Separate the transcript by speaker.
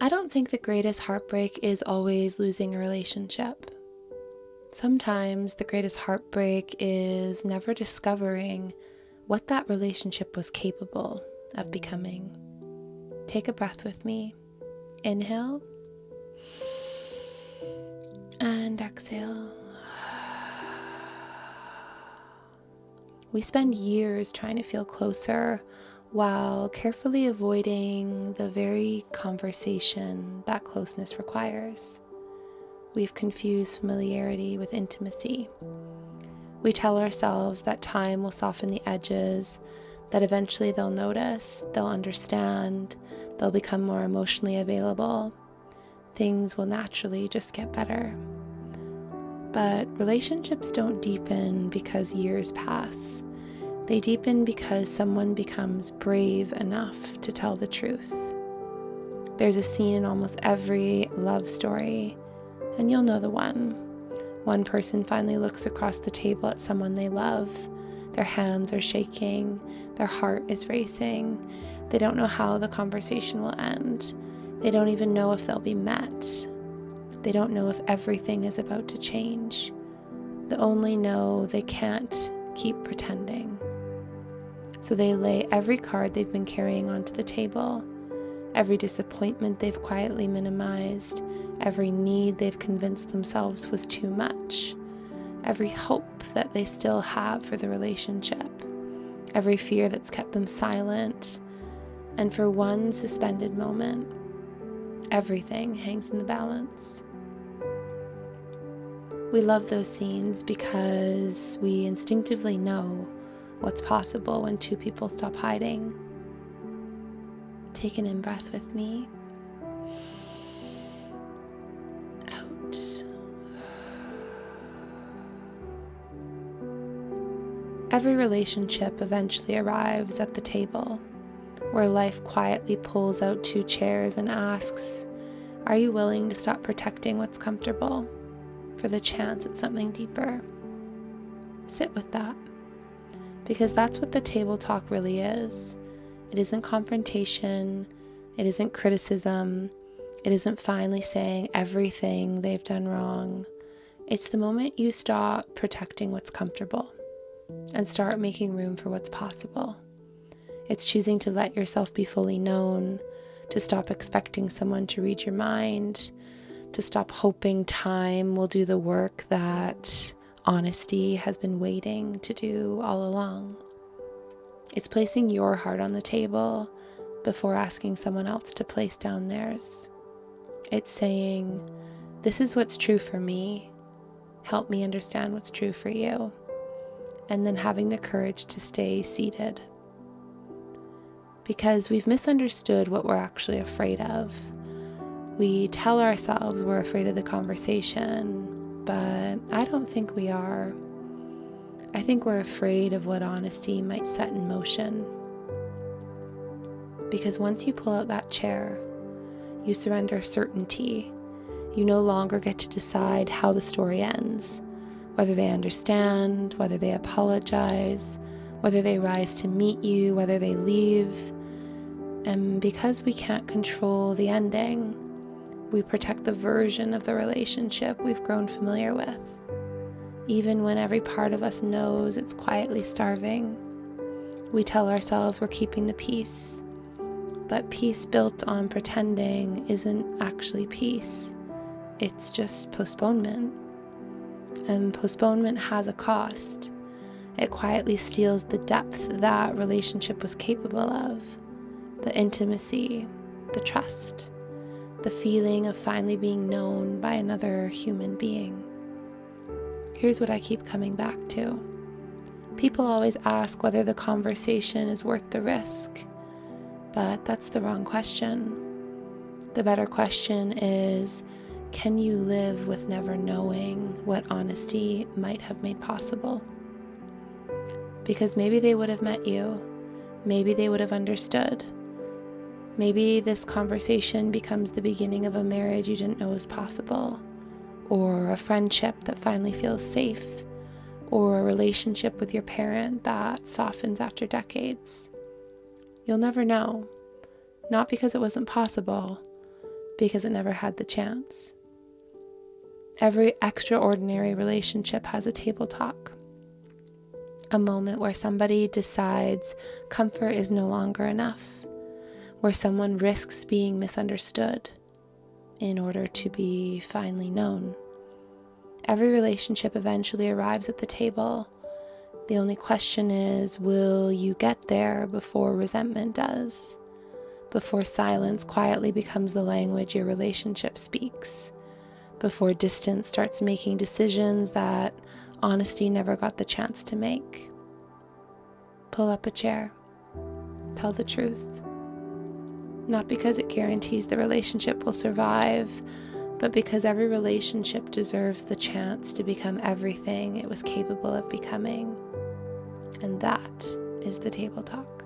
Speaker 1: I don't think the greatest heartbreak is always losing a relationship. Sometimes the greatest heartbreak is never discovering what that relationship was capable of becoming. Take a breath with me. Inhale and exhale. We spend years trying to feel closer while carefully avoiding the very conversation that closeness requires. We've confused familiarity with intimacy. We tell ourselves that time will soften the edges, that eventually they'll notice, they'll understand, they'll become more emotionally available. Things will naturally just get better. But relationships don't deepen because years pass. They deepen because someone becomes brave enough to tell the truth. There's a scene in almost every love story, and you'll know the one. One person finally looks across the table at someone they love. Their hands are shaking, their heart is racing. They don't know how the conversation will end. They don't even know if they'll be met. They don't know if everything is about to change. They only know they can't keep pretending. So they lay every card they've been carrying onto the table, every disappointment they've quietly minimized, every need they've convinced themselves was too much, every hope that they still have for the relationship, every fear that's kept them silent, and for one suspended moment, everything hangs in the balance. We love those scenes because we instinctively know what's possible when two people stop hiding. Take an in-breath with me. Out. Every relationship eventually arrives at the table, where life quietly pulls out two chairs and asks, are you willing to stop protecting what's comfortable for the chance at something deeper? Sit with that, because that's what the table talk really is. It isn't confrontation, it isn't criticism, it isn't finally saying everything they've done wrong. It's the moment you stop protecting what's comfortable and start making room for what's possible. It's choosing to let yourself be fully known, to stop expecting someone to read your mind, to stop hoping time will do the work that honesty has been waiting to do all along. It's placing your heart on the table before asking someone else to place down theirs. It's saying, this is what's true for me. Help me understand what's true for you. And then having the courage to stay seated. Because we've misunderstood what we're actually afraid of. We tell ourselves we're afraid of the conversation, but I don't think we are. I think we're afraid of what honesty might set in motion. Because once you pull out that chair, you surrender certainty. You no longer get to decide how the story ends, whether they understand, whether they apologize, whether they rise to meet you, whether they leave. And because we can't control the ending, we protect the version of the relationship we've grown familiar with, even when every part of us knows it's quietly starving. We tell ourselves we're keeping the peace, but peace built on pretending isn't actually peace. It's just postponement. And postponement has a cost. It quietly steals the depth that relationship was capable of, the intimacy, the trust, the feeling of finally being known by another human being. Here's what I keep coming back to. People always ask whether the conversation is worth the risk, but that's the wrong question. The better question is, can you live with never knowing what honesty might have made possible? Because maybe they would have met you, maybe they would have understood. Maybe this conversation becomes the beginning of a marriage you didn't know was possible, or a friendship that finally feels safe, or a relationship with your parent that softens after decades. You'll never know, not because it wasn't possible, because it never had the chance. Every extraordinary relationship has a table talk. A moment where somebody decides comfort is no longer enough, where someone risks being misunderstood in order to be finally known. Every relationship eventually arrives at the table. The only question is, will you get there before resentment does? Before silence quietly becomes the language your relationship speaks? Before distance starts making decisions that honesty never got the chance to make? Pull up a chair. Tell the truth. Not because it guarantees the relationship will survive, but because every relationship deserves the chance to become everything it was capable of becoming. And that is the table talk.